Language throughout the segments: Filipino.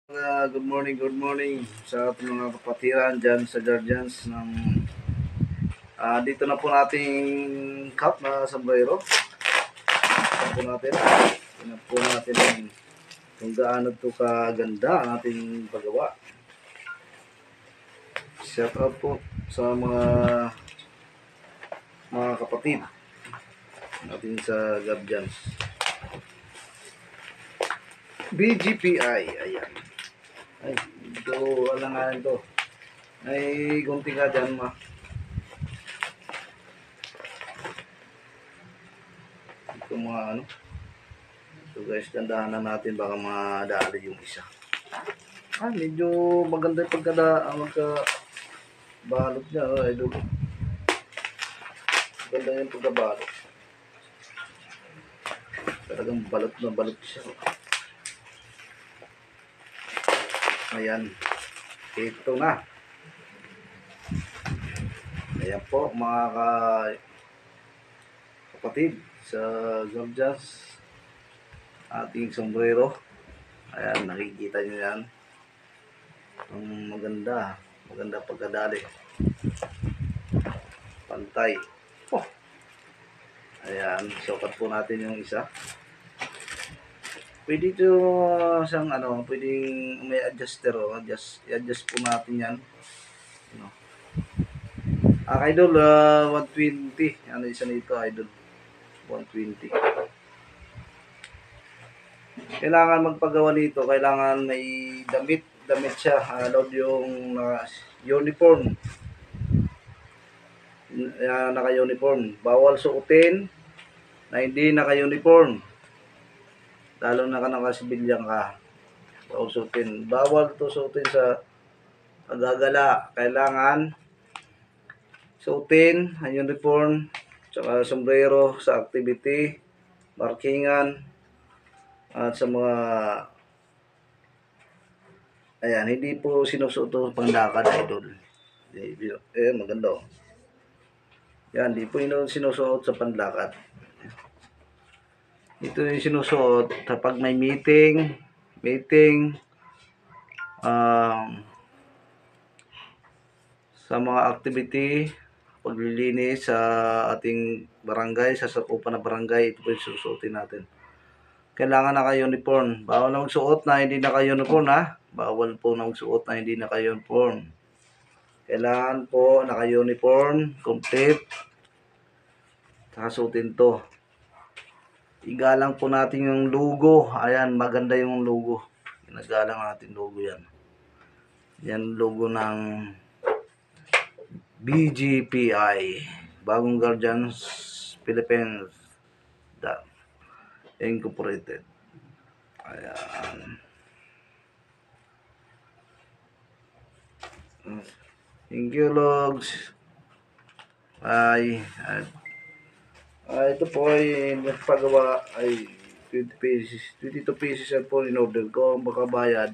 Good morning sa ating mga kapatiran dyan sa guardians ng dito na po nating cup na sombrero. Ito po natin. Tingnan po natin kung gaano to kaganda ang ating paggawa. Shout out po sa mga kapatid natin sa guardians. BGPI, ayan. Ay, ito, alangan to. Ay, gunting ka dyan, ma. Ito mga ano. So guys, gandahan na natin, baka madali yung isa. Medyo maganda yung balot niya, idol. Maganda yung pagkabalot. Talagang balot na balot siya. Ayan. Ito na. Ayan po mga kapatid sa Gorgeous. Ating sombrero. Ayan, nakikita nyo yan. Ang maganda. Maganda pagkadali. Pantay. Oh. Ayan, sukat po natin yung isa. Pwede ito siyang pwedeng may adjuster i-adjust po natin yan. Idol, 120. Ano isa nito, idol? 120. Kailangan magpagawa nito, kailangan may damit siya, load yung uniform. Naka-uniform. Bawal suotin na hindi naka-uniform. Lalo na naka-sibilyan ka. Bawal to suotin sa paggagala. Kailangan suotin ang uniform, tsaka sombrero sa activity, markingan, at sa mga ayan, hindi po sinusuot ito panglakad, idol. Maganda oh. Yan, hindi po sinusuot sa panlakad. Ito yung sinusuot kapag may meeting, sa mga activity, paglilinis sa ating barangay, sa sakupan na barangay, ito po yung susuotin natin. Kailangan naka-uniform. Bawal na magsuot na hindi naka-uniform, ha? Bawal po na magsuot na hindi naka-uniform. Kailangan po naka-uniform, complete. Suotin to. Igalang po natin yung logo. Ayan, maganda yung logo. Ginagalang natin logo yan. Yan logo ng BGPI, Bagong Guardians Philippines Incorporated. Ayan. Thank you, Logs. Ito po ay nagpagawa ay 20 pieces, 22 pieces yan po in order ko. Ang makabayad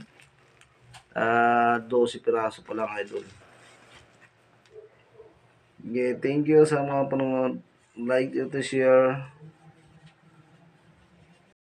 12 piraso pa lang, idol. Okay, thank you sa mga panonood. Like, share.